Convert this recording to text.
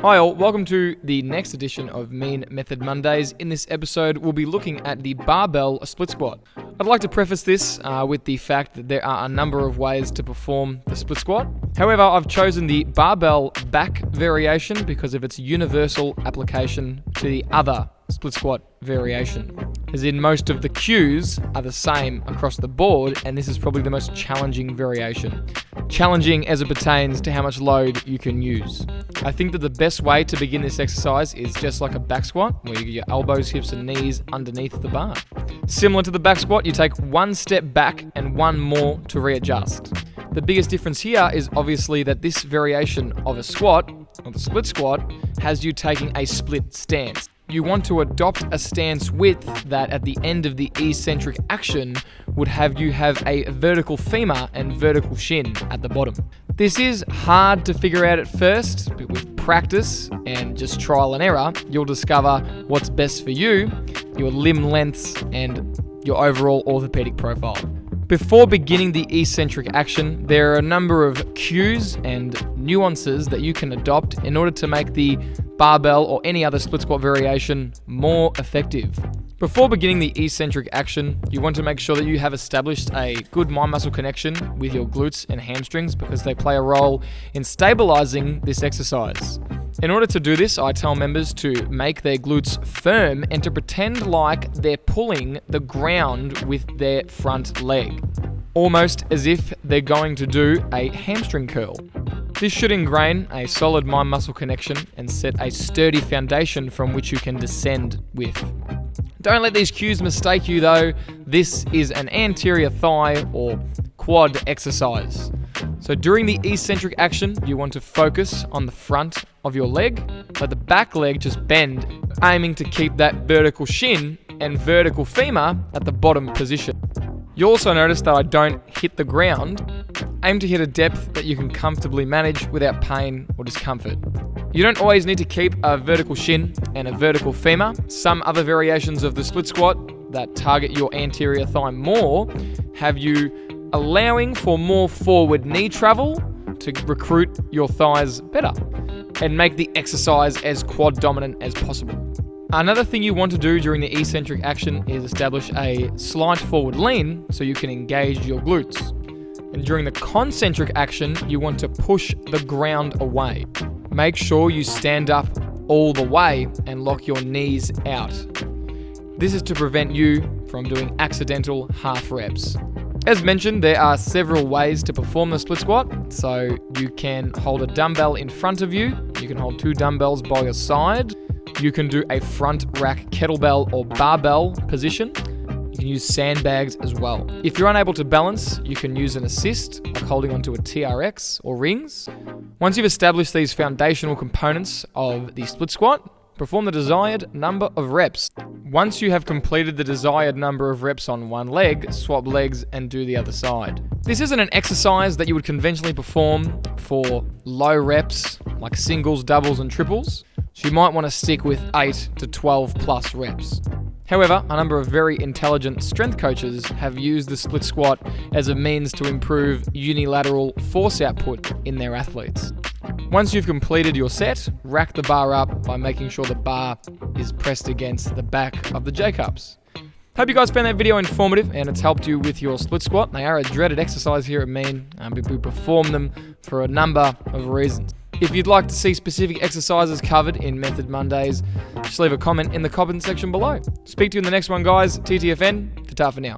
Hi all, welcome to the next edition of Mean Method Mondays. In this episode, we'll be looking at the barbell split squat. I'd like to preface this with the fact that there are a number of ways to perform the split squat. However, I've chosen the barbell back variation because of its universal application to the other split squat variation. As in, most of the cues are the same across the board, and this is probably the most challenging variation. Challenging as it pertains to how much load you can use. I think that the best way to begin this exercise is just like a back squat, where you get your elbows, hips, and knees underneath the bar. Similar to the back squat, you take one step back and one more to readjust. The biggest difference here is obviously that this variation of a squat, or the split squat, has you taking a split stance. You want to adopt a stance width that at the end of the eccentric action would have you have a vertical femur and vertical shin at the bottom. This is hard to figure out at first, but with practice and just trial and error, you'll discover what's best for you, your limb lengths, and your overall orthopedic profile. Before beginning the eccentric action, there are a number of cues and nuances that you can adopt in order to make the barbell or any other split squat variation more effective. Before beginning the eccentric action, you want to make sure that you have established a good mind muscle connection with your glutes and hamstrings because they play a role in stabilizing this exercise. In order to do this, I tell members to make their glutes firm and to pretend like they're pulling the ground with their front leg, almost as if they're going to do a hamstring curl. This should ingrain a solid mind muscle connection and set a sturdy foundation from which you can descend with. Don't let these cues mistake you though. This is an anterior thigh or quad exercise. So during the eccentric action, you want to focus on the front of your leg, let the back leg just bend, aiming to keep that vertical shin and vertical femur at the bottom position. You'll also notice that I don't hit the ground. Aim to hit a depth that you can comfortably manage without pain or discomfort. You don't always need to keep a vertical shin and a vertical femur. Some other variations of the split squat that target your anterior thigh more have you allowing for more forward knee travel to recruit your thighs better and make the exercise as quad dominant as possible. Another thing you want to do during the eccentric action is establish a slight forward lean so you can engage your glutes. And during the concentric action, you want to push the ground away. Make sure you stand up all the way and lock your knees out. This is to prevent you from doing accidental half reps. As mentioned, there are several ways to perform the split squat. So you can hold a dumbbell in front of you. You can hold two dumbbells by your side. You can do a front rack kettlebell or barbell position. You can use sandbags as well. If you're unable to balance, you can use an assist, like holding onto a TRX or rings. Once you've established these foundational components of the split squat, perform the desired number of reps. Once you have completed the desired number of reps on one leg, swap legs and do the other side. This isn't an exercise that you would conventionally perform for low reps, like singles, doubles, and triples. So you might want to stick with 8 to 12 plus reps. However, a number of very intelligent strength coaches have used the split squat as a means to improve unilateral force output in their athletes. Once you've completed your set, rack the bar up by making sure the bar is pressed against the back of the J-cups. Hope you guys found that video informative and it's helped you with your split squat. They are a dreaded exercise here at Mean, but we perform them for a number of reasons. If you'd like to see specific exercises covered in Method Mondays, just leave a comment in the comment section below. Speak to you in the next one, guys. TTFN, ta-ta for now.